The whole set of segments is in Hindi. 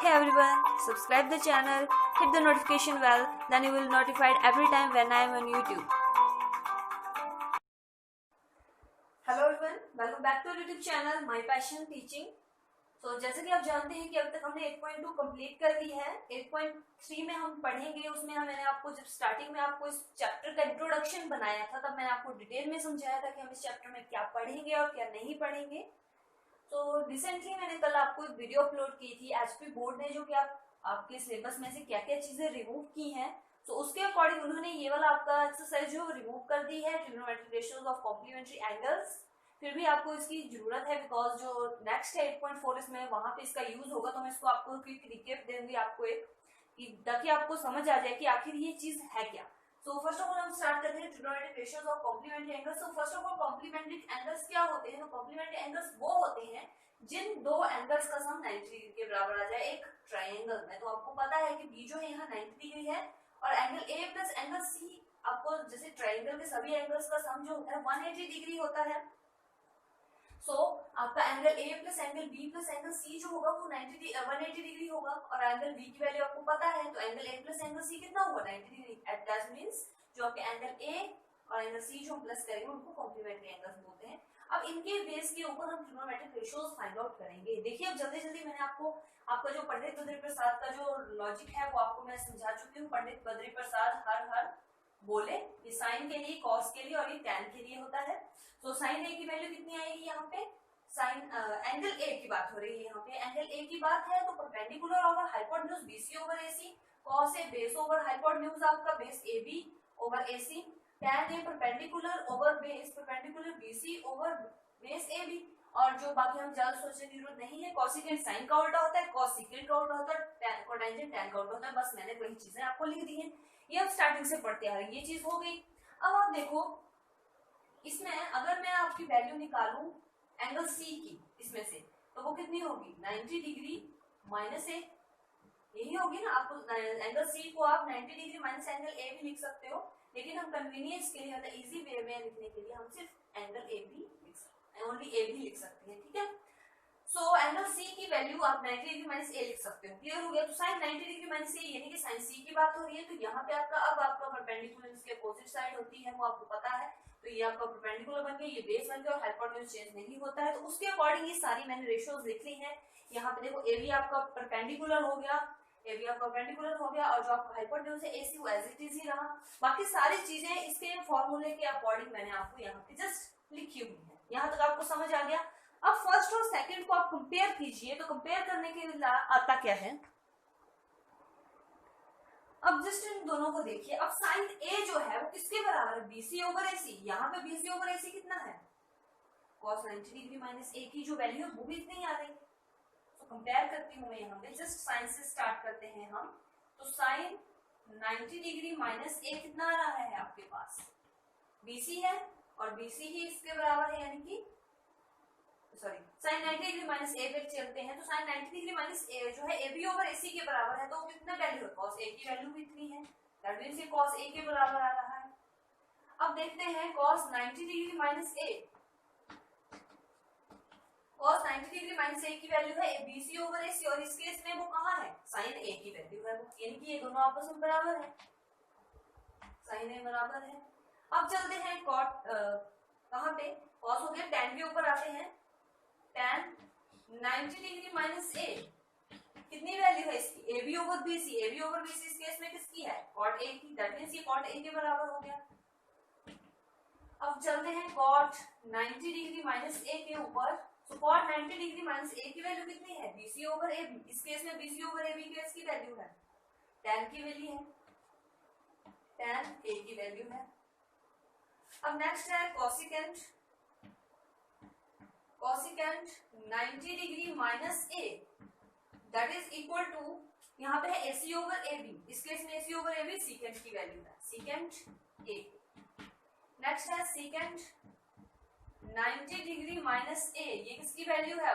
Hey everyone, subscribe the channel, hit the notification bell, then you will be notified every time when I am on YouTube. Hello everyone, welcome back to our YouTube channel, My Passion Teaching. तो जैसे कि आप जानते हैं कि अब तक हमने 8.2 कंप्लीट कर ली है। 8.3 में हम पढ़ेंगे। उसमें मैंने आपको जब स्टार्टिंग में आपको इस चैप्टर का इंट्रोडक्शन बनाया था, तब मैंने आपको डिटेल में समझाया था कि हम इस चैप्टर में क्या पढ़ेंगे और क्या नहीं पढ़ेंगे। तो रिसेंटली मैंने कल आपको एक वीडियो अपलोड की थी। एचपी बोर्ड ने जो कि आपके सिलेबस में से क्या क्या चीजें रिमूव की हैं, तो उसके अकॉर्डिंग उन्होंने ये वाला आपका एक्सरसाइज जो रिमूव कर दी है, trigonometric ratios of complementary angles. फिर भी आपको इसकी जरूरत है बिकॉज जो नेक्स्ट है 8.4 इसमें वहां पे इसका यूज होगा। तो मैं इसको आपको क्विक रिकेप देंगी आपको एक, ताकि आपको समझ आ जाए कि आखिर ये चीज है क्या। So first of all हम स्टार्ट करते हैं trigonometric ratios of complementary angles. तो first of all complementary angles क्या होते हैं? तो कॉम्प्लीमेंट्री एंगल्स वो होते हैं जिन दो एंगल्स का सम 90 डिग्री के बराबर आ जाए एक ट्रायंगल में। तो आपको पता है कि बी जो है यहाँ 90 डिग्री है और angle A plus angle C, आपको जैसे ट्रायंगल के सभी एंगल्स का सम जो है 180 डिग्री होता है। आपका angle A plus angle B plus angle C जो होगा वो 180 डिग्री होगा और एंगल बी की वैल्यू आपको पता है। तो angle A plus angle C कितना हुआ? 90 डिग्री। दैट मींस जो आपके एंगल ए और एंगल सी जो हम प्लस करेंगे उनको कॉम्प्लीमेंट्री एंगल्स बोलते हैं। अब इनके बेस के ऊपर हम ट्रिग्नोमेट्रिक रेशियोज फाइंड आउट करेंगे। देखिए अब जल्दी जल्दी मैंने आपका जो पंडित बद्री प्रसाद का जो लॉजिक है वो आपको मैं समझा चुकी हूँ। पंडित बद्री प्रसाद हर बोले ये साइन के लिए, कॉस के लिए और ये टैन के लिए होता है। तो साइन ए की वैल्यू कितनी आएगी यहाँ पे? साइन एंगल ए की बात हो रही है यहाँ पे। एंगल ए की बात है तो perpendicular over hypotenuse BC over AC, cos A base over hypotenuse आपका base AB over AC, tan A perpendicular over base perpendicular BC over base AB. और जो बाकी हम ज्यादा सोचने की जरूरत नहीं है। कोसेकेंट साइन का उल्टा होता है, कॉस सेकेंट का उल्टा होता है, कोटेंजेंट टैन का उल्टा होता है। बस मैंने वही चीजें आपको लिख दी हैं, ये हम स्टार्टिंग से पढ़ते आ रहे हैं। ये चीज हो गई। अब आप देखो इसमें अगर मैं आपकी वैल्यू निकालूं एंगल सी की इसमें से, तो वो कितनी होगी? 90 डिग्री माइनस ए, यही होगी ना। आपको एंगल सी को आप 90 डिग्री माइनस एंगल ए भी लिख सकते हो, लेकिन हम कन्वीनियंस के लिए, मतलब इजी वे में लिखने के लिए हम सिर्फ एंगल ए भी लिख सकते हैं, ओनली ए भी लिख सकते हैं, ठीक है। सो एंगल सी की वैल्यू आप 90 डिग्री माइनस ए लिख सकते हो। क्लियर हो गया? तो साइन 90 डिग्री माइनस ए यानी कि साइन सी की बात हो रही है। तो यहाँ पे आपका परपेंडिकुलर इसके अपोजिट साइड होती है, वो आपको पता है। तो ये आपका परपेंडिकुलर बन गया, ये बेस बन गया और हाइपोटेन्यूज चेंज नहीं होता है। तो उसके अकॉर्डिंग ये सारी मैंने रेशियोज लिख ली है। यहाँ पे देखो ए भी आपका परपेंडिकुलर हो गया, ए भी आपका परपेंडिकुलर हो गया और जो आपका हाइपोटेन्यूज है एसी वो एज इट इज ही रहा। बाकी सारी चीजें इसके फॉर्मूले के अकॉर्डिंग मैंने आपको यहाँ पे जस्ट लिखी हुई है। यहाँ तक आपको समझ आ गया? अब फर्स्ट और सेकंड को आप कंपेयर कीजिए। तो कंपेयर करने के लिए आता क्या है? अब जस्ट इन दोनों को देखिए। अब साइन ए जो है वो किसके बराबर है? BC over AC. यहाँ पे बीसी ओवर एसी कितना है? cos 90 डिग्री माइनस ए की जो वैल्यू है वो भी इतनी आ रही है। तो कंपेयर करती हूँ मैं यहाँ पे, जस्ट साइन से स्टार्ट करते हैं हम। तो साइन 90 डिग्री माइनस ए कितना आ रहा है आपके पास? बीसी है और बीसी ही इसके बराबर है, यानी कि सॉरी साइन 90 डिग्री माइनस ए पे चलते हैं। तो साइन 90 डिग्री माइनस ए जो है ए बी ओवर एसी के बराबर है। तो वो कितना वैल्यू है? cos ए की वैल्यू भी इतनी है। दैट मींस ये cos ए के बराबर आ रहा है। अब देखते हैं cos 90 डिग्री माइनस ए, cos 90 डिग्री माइनस ए की वैल्यू है बीसी ओवर एसी और इस केस में वो कहाँ है? साइन ए की वैल्यू है वो, यानी कि ये दोनों आपस में बराबर है, साइन ए बराबर है। अब चलते हैं कॉट कहाँ पे? cos हो गया, tan के ऊपर आते हैं। tan 90 डिग्री माइनस ए कितनी वैल्यू है इसकी? A B over B C. A B over B C इस केस में किसकी है? cot ए की। दैट मींस ये cot ए के बराबर हो गया। अब चलते हैं cot 90 डिग्री माइनस ए के ऊपर। तो cot 90 डिग्री माइनस ए की वैल्यू कितनी है? BC over A B. इस केस में BC over A B case की वैल्यू है tan की वैल्यू है, tan ए की वैल्यू है। अब नेक्स्ट है cosecant 90 degree minus A, that is equal to, यहाँ पे है एसी ओवर ए बी। इस केस में AC over A B secant की वैल्यू है, सीकेंट ए। नेक्स्ट है सीकेंट 90 डिग्री माइनस ए, ये किसकी वैल्यू है?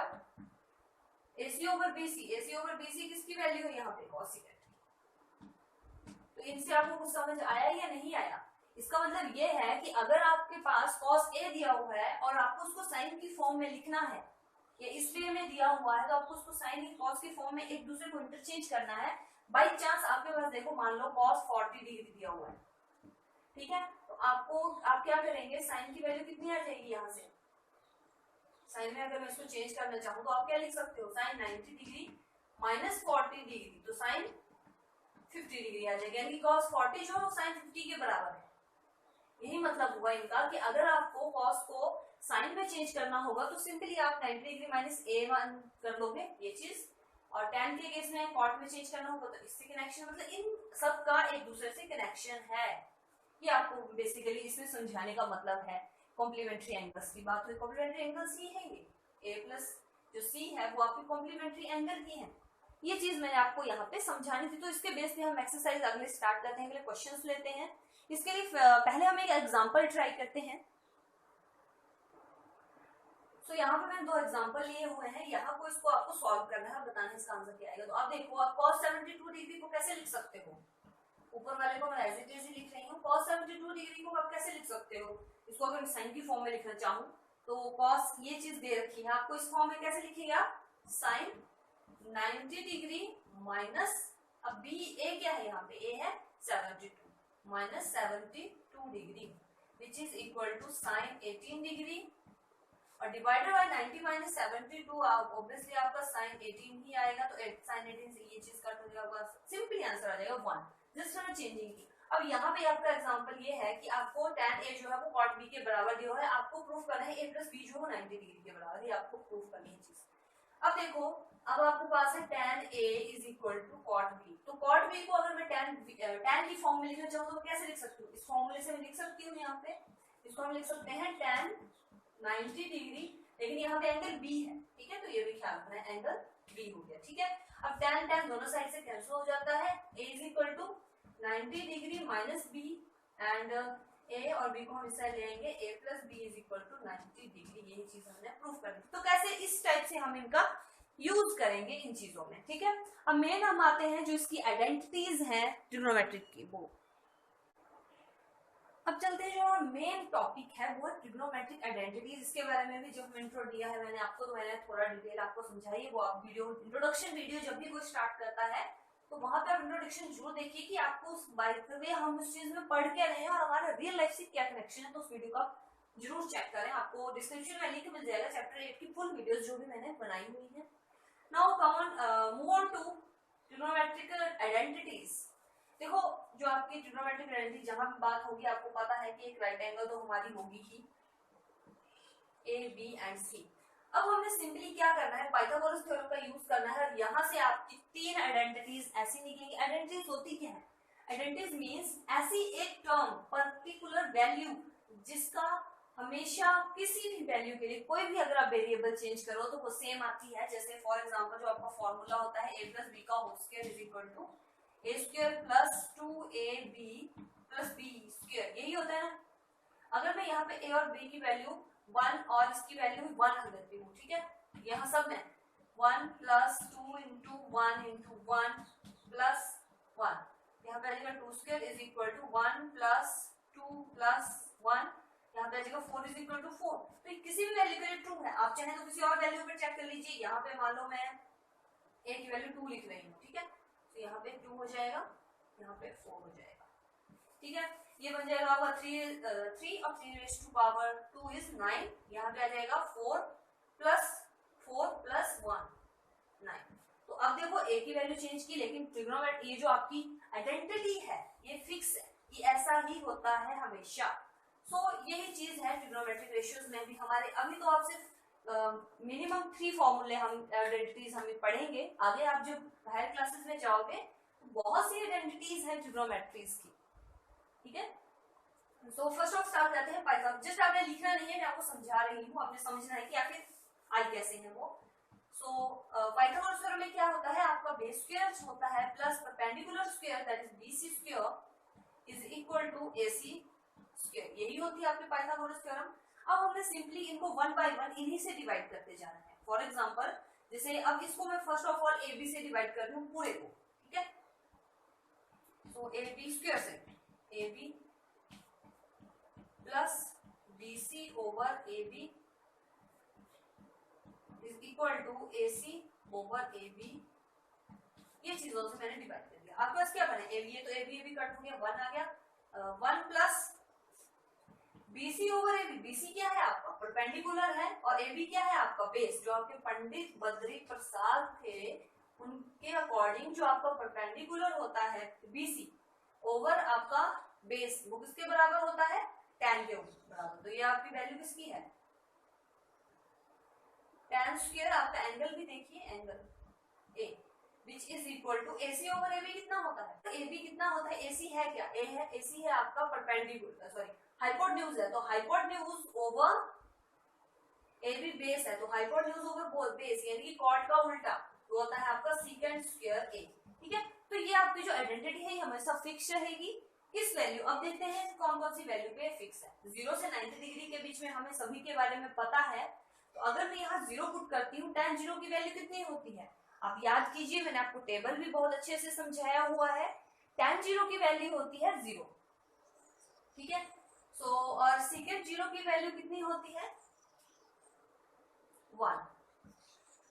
AC over BC. AC over BC किसकी वैल्यू है यहाँ पे? कोसिकेंट। तो इनसे आपको कुछ समझ आया या नहीं आया? इसका मतलब ये है कि अगर आपके पास cos a दिया हुआ है और आपको उसको साइन की फॉर्म में लिखना है, या इस वे में दिया हुआ है तो आपको उसको साइन या कॉस के फॉर्म में एक दूसरे को इंटरचेंज करना है। बाई चांस आपके पास देखो मान लो cos 40 डिग्री दिया हुआ है, ठीक है, तो आप क्या करेंगे, साइन की वैल्यू कितनी आ जाएगी, यहाँ से साइन में अगर मैं इसको चेंज करना चाहूँ तो आप क्या लिख सकते हो, साइन 90 डिग्री माइनस 40 डिग्री, तो साइन 50 डिग्री आ जाएगी, यानी cos 40 जो साइन 50 के बराबर है। यही मतलब हुआ इनका कि अगर आपको cos को साइन में चेंज करना होगा तो सिंपली आप 90 डिग्री माइनस a1 कर लोगे ये चीज, और tan के केस में cot में चेंज करना होगा तो इससे कनेक्शन, मतलब इन सब का एक दूसरे से कनेक्शन है। ये आपको बेसिकली इसमें समझाने का मतलब है। कॉम्प्लीमेंट्री एंगल्स की बात हुई, कॉम्प्लीमेंट्री एंगल सी है, ये a प्लस जो सी है वो आपकी कॉम्प्लीमेंट्री एंगल की है। ये चीज मैंने आपको यहाँ पे समझानी थी। तो इसके बेस पे हम एक्सरसाइज अगले स्टार्ट करते हैं, अगले क्वेश्चंस लेते हैं। इसके लिए पहले हम एक एग्जांपल ट्राई करते हैं। तो यहाँ पे मैंने 2 एग्जांपल लिए हुए हैं, यहाँ को इसको आपको सॉल्व करना है, बताना है इसका आंसर क्या आएगा। तो आप देखो, आप cos 72 डिग्री को कैसे लिख सकते हो, ऊपर वाले को मैं एज इट इज लिख रही हूँ। cos 72 डिग्री को आप कैसे लिख सकते हो, इसको अगर मैं साइन की फॉर्म में लिखना चाहूँ तो cos ये चीज दे रखी है आपको, इस फॉर्म में कैसे लिखिएगा, साइन 90 डिग्री माइनस, अब b a क्या है यहाँ पे, a है 72 minus 72 degree which is equal to sine 18 degree और डिवाइडेड बाय 90 माइनस 72, ऑब्वियसली आपका साइन 18 ही आएगा। तो साइन 18 से ये चीज कट हो जाएगा, सिंपली आंसर आ जाएगा 1, जस्ट हमें चेंजिंग की। अब यहाँ पे आपका एग्जांपल ये है कि आपको tan a जो है वो cot b के बराबर दिया हुआ है, आपको प्रूफ करना है a प्लस b जो है 90 डिग्री के बराबर है, आपको प्रूफ करनी है चीज। अब देखो, अब आपके पास है tan a is equal to cot b, तो cot b को अगर मैं tan की फॉर्म में लिखना चाहूँ तो कैसे लिख सकती हूँ, इस फॉर्मूले से मैं लिख सकती हूँ। यहाँ पे इसको हम लिख सकते हैं tan 90 डिग्री, लेकिन यहाँ पे एंगल b है, ठीक है, तो ये भी ख्याल रखना है, एंगल b हो गया, ठीक है। अब tan दोनों साइड से कैंसिल हो जाता है, a is equal to 90 degree minus b and a और b को हम इस साइड ले आएंगे, a plus b is equal to 90 degree, यही चीज हमने प्रूफ करनी। तो कैसे इस टाइप से हम इनका यूज करेंगे इन चीजों में, ठीक है। अब मेन हम आते हैं जो इसकी आइडेंटिटीज हैं ट्रिग्नोमेट्रिक की, वो अब चलते हैं। जो मेन टॉपिक है वो ट्रिग्नोमेट्रिक आइडेंटिटीज, इसके बारे में भी जो हम इंट्रो दिया है मैंने आपको, तो मैंने थोड़ा डिटेल आपको समझाई है। वो आप वीडियो इंट्रोडक्शन वीडियो जब भी कोई स्टार्ट करता है तो वहां पे आप इंट्रोडक्शन जरूर देखिए कि आपको बाय द वे हम उस चीज में पढ़ के रहे हैं और हमारा रियल लाइफ से क्या कनेक्शन है, तो उस वीडियो का जरूर चेक करें। आपको डिस्क्रिप्शन में लिंक मिल जाएगा चैप्टर 8 की फुल वीडियोस जो भी मैंने बनाई हुई है। Now move on to trigonometric identities. देखो, जो आपकी ट्रिग्नोमेट्रिक आइडेंटिटी जहां भी बात होगी आपको पता है कि एक राइट एंगल तो हमारी होगी ही, ए बी एंड सी। अब हमें सिंपली क्या करना है, पाइथागोरस थ्योरम का यूज करना है और यहाँ से आपकी 3 आइडेंटिटीज ऐसी निकलेंगी। आइडेंटिटीज होती क्या है, आइडेंटिटीज मींस ऐसी एक टर्म, पर्टिकुलर वैल्यू जिसका हमेशा किसी भी वैल्यू के लिए कोई भी अगर आप वेरिएबल चेंज करो तो वो सेम आती है। जैसे फॉर एग्जांपल जो आपका फॉर्मूला होता है a प्लस बी का whole square is equal to a square plus 2ab plus b square, यही होता है ना। अगर मैं यहाँ पे a और b की वैल्यू 1 और इसकी वैल्यू 1 रख देती हूँ, ठीक है, यहाँ सब में 1 प्लस 2 इंटू 1 इंटू 1 प्लस 1, यहाँ पे आ जाएगा 2 square is equal to 1 plus 2 plus 1, यहाँ पे आ जाएगा 4 इज इक्वल टू 4। तो किसी भी वैल्यू के लिए ट्रू है, आप चाहें तो किसी और वैल्यू पे चेक कर लीजिए। यहाँ पे मान लो मैं a की वैल्यू 2 लिख रही हूँ, ठीक है, तो यहाँ पे 2 हो जाएगा, यहाँ पे 4 हो जाएगा, ठीक है। ये बन जाएगा आपका 3 और 3 रेज़ टू पावर 2 इज 9, यहाँ पे आ जाएगा 4 प्लस 1 9। तो अब देखो a की वैल्यू चेंज की, लेकिन ट्रिग्नोमेट्री ये जो आपकी आइडेंटिटी है ये फिक्स है, ये ऐसा ही होता है हमेशा। सो यही चीज है ट्रिग्नोमेट्रिक रेशियोज में भी हमारे। अभी तो आप सिर्फ मिनिमम 3 फॉर्मूले हम आइडेंटिटीज हम पढ़ेंगे, आगे आप जब हायर क्लासेस में जाओगे तो बहुत सी आइडेंटिटीज हैं ट्रिग्नोमेट्रीज की, ठीक है। सो फर्स्ट ऑफ स्टार्ट करते हैं पाइथागोरस। जस्ट आपने लिखना नहीं है, मैं आपको समझा रही हूँ, आपने समझना है कि आखिर आई कैसे है वो। सो पाइथागोरस थ्योरम में क्या होता है, आपका बेस स्क्वायर होता है plus perpendicular square that is BC square is equal to AC square, यही होती है आपकी पाइथागोरस थ्योरम। अब हमने सिंपली इनको 1 बाय 1 इन्हीं से डिवाइड करते जाना है। फॉर एग्जांपल जैसे अब इसको मैं first of all A B से डिवाइड कर दूं पूरे को, ठीक है। सो ए बी स्क्वायर से A B plus B C over A B is equal to AC over AB। ये चीजों से मैंने डिवाइड कर दिया। आपके पास क्या बने, AB तो AB कट हो गया, 1 आ गया, 1 plus BC over AB। BC क्या है आपका परपेंडिकुलर है और AB क्या है आपका बेस। जो आपके पंडित बद्री प्रसाद थे उनके अकॉर्डिंग जो आपका परपेंडिकुलर होता है BC ओवर आपका बेस वो किसके बराबर होता है, tan के बराबर। तो ये आपकी वैल्यू किसकी है, tan स्क्वायर। आपका एंगल भी देखिए, angle A which is equal to AC over AB कितना होता है, तो AB कितना होता है, AC है क्या, A है, AC है आपका परपेंडिकुलर, सॉरी हाइपोटेन्यूज है, तो हाइपोटेन्यूज ओवर AB बेस है, तो हाइपोटेन्यूज ओवर बेस यानी कि कॉट का उल्टा तो होता है आपका secant स्क्वायर A। ठीक है, तो ये आपकी जो आइडेंटिटी है ये हमेशा फिक्स रहेगी। किस वैल्यू, अब देखते हैं कौन कौन सी वैल्यू पे फिक्स है। 0 से 90 डिग्री के बीच में हमें सभी के बारे में पता है, तो अगर मैं यहाँ 0 पुट करती हूँ, tan 0 की वैल्यू कितनी होती है, आप याद कीजिए, मैंने आपको टेबल भी बहुत अच्छे से समझाया हुआ है। tan 0 की वैल्यू होती है 0। ठीक है, सो और secant 0 की वैल्यू कितनी होती है 1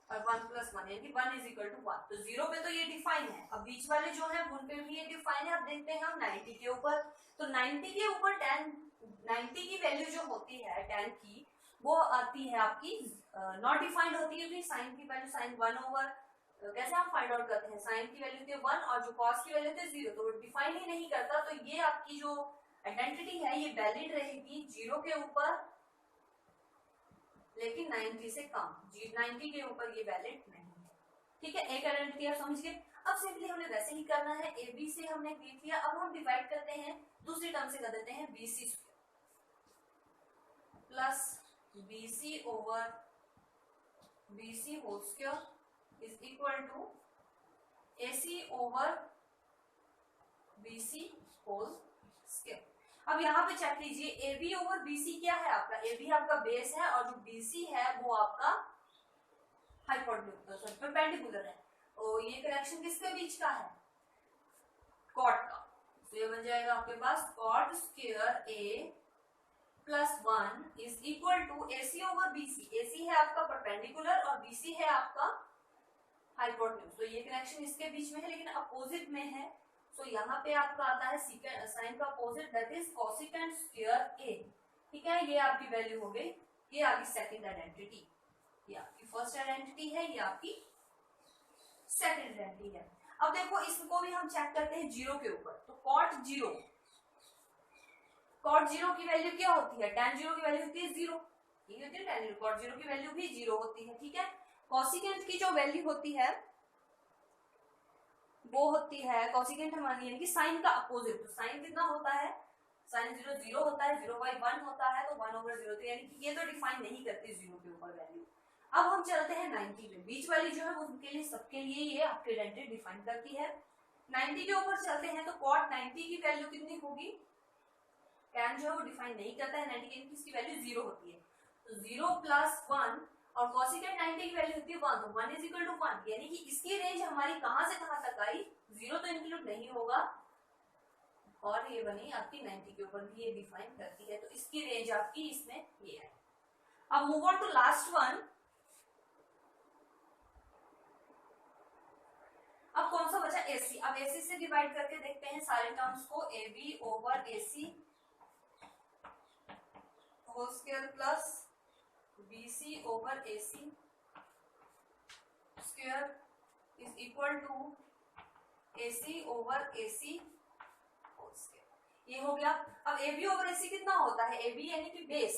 और 1 प्लस 1 यानी 1 इज इक्वल टू 1। तो 0 पे तो ये डिफाइन है, अब बीच वाले जो है उन पे भी ये डिफाइन है। अब देखते हैं हम 90 के ऊपर, तो 90 के ऊपर tan 90 की वैल्यू जो होती है tan की वो आती है आपकी नॉट डिफाइंड होती है। साइन की वैल्यू साइन 1 ओवर कैसे हम फाइंड आउट करते हैं, साइन की वैल्यू थी 1 और जो कॉस की वैल्यू थी 0, तो वो डिफाइन ही नहीं करता। तो ये आपकी जो आइडेंटिटी है ये वैलिड रहेगी 0 के ऊपर लेकिन 90 से कम, 90 के ऊपर ये वैलिड नहीं है। ठीक है, एक आइडेंटिटी आप समझ गए। अब सिंपली हमें वैसे ही करना है, AB से हमने देख लिया, अब हम डिवाइड करते हैं दूसरी टर्म से कर देते हैं BC plus BC over BC whole square is equal to AC over BC whole square. अब यहाँ पे चेक कीजिए, AB ओवर BC क्या है आपका, AB आपका बेस है और जो BC है वो आपका हाइपोटेन्यूज परपेंडिकुलर है। तो ये कनेक्शन किसके बीच का है, कॉट का। तो ये बन जाएगा आपके पास cot square A plus 1 is equal to AC over BC। AC है आपका परपेंडिकुलर और BC है आपका हाइपोटेन्यूज। तो ये कनेक्शन इसके बीच में है लेकिन अपोजिट में है। तो यहाँ पे आपका आता है साइन का opposite that is cosecant square A। ठीक है, ये आपकी वैल्यू हो गई, ये आपकी सेकंड आइडेंटिटी, ये आपकी फर्स्ट आइडेंटिटी है, ये आपकी सेकंड आइडेंटिटी है। अब देखो इसको भी हम चेक करते हैं 0 के ऊपर, तो cot 0 की वैल्यू क्या होती है, tan 0 की वैल्यू होती है 0, ये होती है tan 0, cot 0 की वैल्यू भी 0 होती है। ठीक है, कोसेकेंट की जो वैल्यू होती है वो होती है कोसेकेंट हमारी यानी कि साइन का अपोजिट। तो साइन कितना होता है, साइन 0 0 होता है, 0/1 होता है, तो 1 ओवर 0, तो यानी कि ये तो डिफाइन नहीं करती 0 के ऊपर वैल्यू। अब हम चलते हैं 90 में, बीच वाली जो है वो उनके लिए सबके लिए ये आपकी आइडेंटिटी डिफाइन करती है। 90 के ऊपर चलते हैं तो cot 90 की वैल्यू कितनी होगी, tan जो है वो डिफाइन नहीं करता है 90 की, इसकी वैल्यू 0 होती है, तो 0 प्लस 1 और कोसेकेंट 90 की वैल्यू होती है 1, तो 1 इज इक्वल टू 1, यानी कि इसकी रेंज हमारी कहां से कहां तक आई, 0 तो इंक्लूड नहीं होगा और ये बनी आपकी 90 के ऊपर भी ये डिफाइन करती है, तो इसकी रेंज आपकी इसमें ये है। अब move on to last one. अब कौन सा बचा, AC। अब AC से डिवाइड करके देखते हैं सारे टर्म्स को, AB over AC whole square plus BC over AC square is equal to AC over AC whole square. ये हो गया। अब AB ओवर AC कितना होता है, AB यानी कि बेस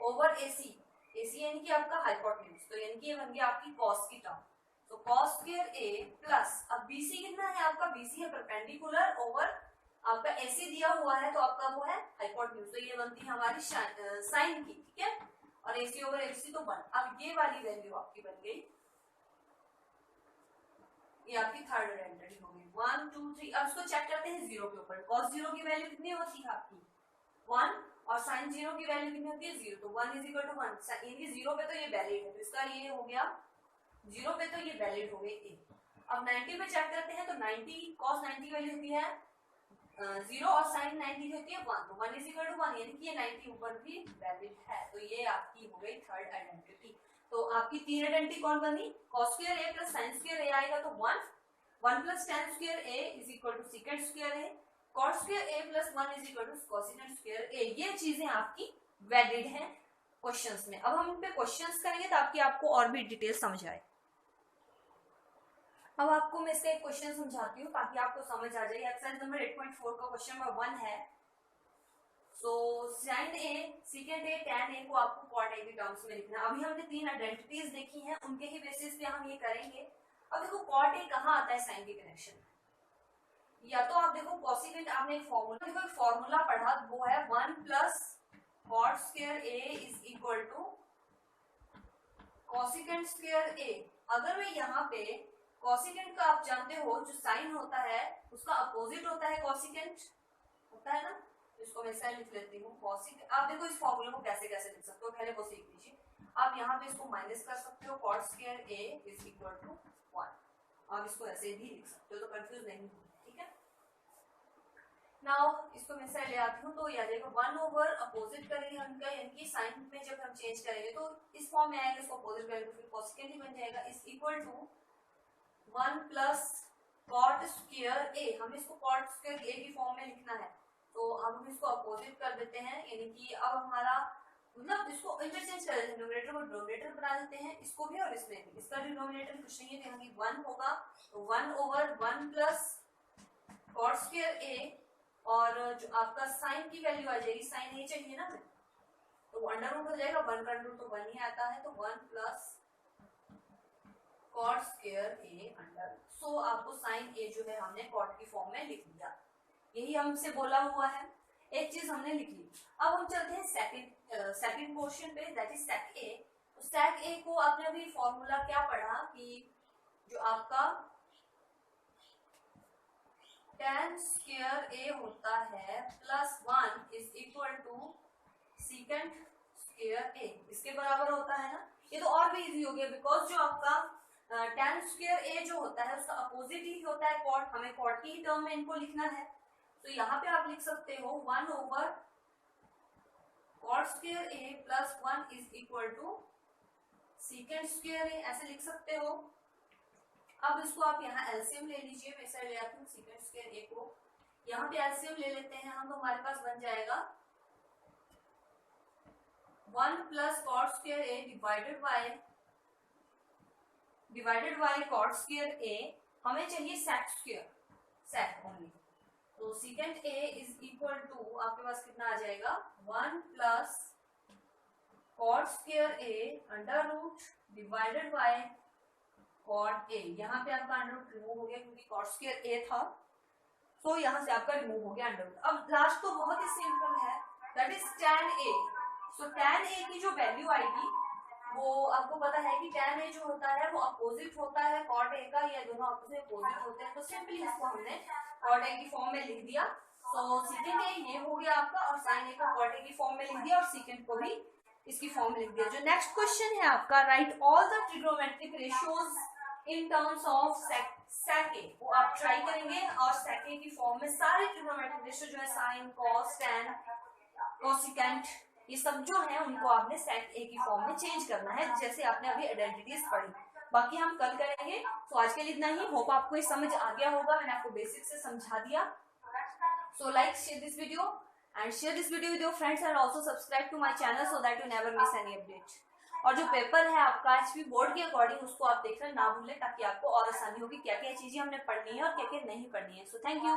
ओवर AC, AC यानी कि आपका हाइपोटेन्यूज, तो यानी कि ये बन गया आपकी कॉस की टर्म, तो कॉस स्क्वायर A प्लस अब BC कितना है आपका, BC है परपेंडिकुलर ओवर आपका AC दिया हुआ है तो आपका वो है हाइपोटेन्यूज, तो ये बनती है हमारी साइन की। ठीक है, और AC ओवर AC तो 1। अब ये वाली वैल्यू आपकी बन गई, ये आपकी थर्ड आइडेंटिटी हो गई 1 2 3। अब इसको चेक करते हैं 0 के ऊपर, cos 0 की वैल्यू कितनी होती है आपकी 1 और sin 0 की वैल्यू कितनी होती है 0, तो 1 इज इक्वल टू 1, यानी 0 पे तो ये वैलिड है, तो इसका ये हो गया 0 पे तो ये वैलिड हो गई A। अब 90 पे चेक करते हैं तो 90 cos 90 की वैल्यू होती है 0 और sin 90 की होती है 1, तो 1 इज इक्वल टू 1, यानी कि ये 90 ऊपर भी वैलिड है, तो ये आपकी हो गई थर्ड आइडेंटिटी। तो आपकी तीन आइडेंटिटी कौन बनी, cos square a plus sin square a आएगा तो 1 plus tan square a is equal to secant square a, cot square a plus 1 is equal to cosecant square a। ये चीजें आपकी वैलिड हैं क्वेश्चंस में। अब हम इन पे क्वेश्चंस करेंगे ताकि आपको और भी डिटेल समझ आए। अब आपको मैं इसका एक क्वेश्चन समझाती हूँ ताकि आपको समझ आ जाए। एक्सरसाइज नंबर 8.4 का क्वेश्चन नंबर 1 है। सो sin a secant a tan a को आपको cot a की टर्म्स में लिखना है। अभी हमने तीन आइडेंटिटीज देखी हैं, उनके ही बेसिस पे हम ये करेंगे। अब देखो cot a कहाँ आता है sin के कनेक्शन में, या तो आप देखो cosecant, आपने एक फॉर्मूला देखो, एक फॉर्मूला पढ़ा, वो है 1 plus cot square a is equal to cosecant square a। अगर मैं यहाँ पे cosecant का आप जानते हो जो साइन होता है उसका अपोजिट होता है cosecant, होता है ना, इसको मैं साइन लिख लेती हूँ cosecant। आप देखो इस फॉर्मूले को कैसे कैसे लिख सकते हो, पहले वो सीख लीजिए। आप यहाँ पे इसको माइनस कर सकते हो, cot square a is equal to 1। आप इसको ऐसे भी लिख सकते हो तो कंफ्यूज नहीं हो, ठीक है। नाउ इसको मैं साइड ले आती हूँ तो ये आ जाएगा 1 ओवर अपोजिट करेंगे हम का, यानी कि साइन में जब हम चेंज करेंगे तो इस फॉर्म में आएगा, इसको अपोजिट करेंगे तो फिर cosecant ही बन जाएगा, is equal to 1 plus cot square a। हमें इसको cot स्क्वायर a की फॉर्म में लिखना है, तो अब हम इसको अपोजिट कर देते हैं, यानी कि अब हमारा मतलब इसको इंटरचेंज कर देते हैं, न्यूमरेटर को डिनोमिनेटर बना देते हैं, इसको भी और इसमें भी। इसका डिनोमिनेटर कुछ नहीं है तो यहाँ की 1 होगा, तो 1 over 1 plus cot square a, और जो आपका साइन की वैल्यू आ जाएगी, साइन a चाहिए ना, तो वो अंडर रूट हो जाएगा, 1 का अंडर रूट तो 1 ही आता है, तो 1 plus cot square a under. So आपको साइन a जो है हमने cot की फॉर्म में लिख दिया, यही हमसे बोला हुआ है, एक चीज हमने लिख ली। अब हम चलते हैं सेकंड क्वेश्चन पे, दैट इज sec a। तो sec a को आपने अभी फॉर्मूला क्या पढ़ा कि जो आपका tan स्क्वायर a होता है plus 1 is equal to secant square a, इसके बराबर होता है ना। ये तो और भी इजी हो गया, बिकॉज जो आपका tan स्क्वायर a जो होता है उसका अपोजिट ही होता है cot, हमें cot की ही टर्म में इनको लिखना है। तो यहाँ पे आप लिख सकते हो 1 over cot square a plus 1 is equal to secant square a, ऐसे लिख सकते हो। अब इसको आप यहाँ एलसीएम ले लीजिए, मैं इसे ले आती हूँ secant स्क्वायर a को, यहाँ पे एलसीएम ले लेते हैं हम, तो हमारे पास बन जाएगा 1 plus cot square a divided by cot square a। हमें चाहिए sec स्क्वायर, sec ओनली, तो secant a is equal to आपके पास कितना आ जाएगा 1 plus cot square a under root divided by cot a। यहाँ पे आपका अंडर रूट रिमूव हो गया क्योंकि cot स्क्वायर a था, तो यहाँ से आपका रिमूव हो गया अंडर रूट। अब लास्ट तो बहुत ही सिंपल है, that is tan a। So tan a की जो वैल्यू आएगी वो आपको पता है कि tan a जो होता है वो अपोजिट होता है cot a का, या दोनों आपस में अपोजिट होते हैं, तो सिंपली इसको हमने cot a की फॉर्म में लिख दिया। तो secant a ये हो गया आपका, और sin a को cot a की फॉर्म में लिख दिया, और secant को भी इसकी फॉर्म में लिख दिया। जो नेक्स्ट क्वेश्चन है आपका, right all the trigonometric ratios in terms of sec a, वो आप ट्राई करेंगे, और sec a की फॉर्म में सारे ट्रिग्नोमेट्रिक रेशियो जो है sin, cos, tan, cosecant, ये सब जो है उनको आपने sec a की फॉर्म में चेंज करना है, जैसे आपने अभी आइडेंटिटीज पढ़ी। बाकी हम कल करेंगे, तो आज के लिए इतना ही। होप आपको ये समझ आ गया होगा, मैंने आपको बेसिक से समझा दिया। So like, share this video and share this video with your friends, and also subscribe to my channel so that you never miss any update। और जो पेपर है आपका एचपी बोर्ड के अकॉर्डिंग, उसको आप देखना ना भूलें, ताकि आपको और आसानी होगी क्या क्या चीजें हमने पढ़नी है और क्या क्या नहीं पढ़नी है। So thank you.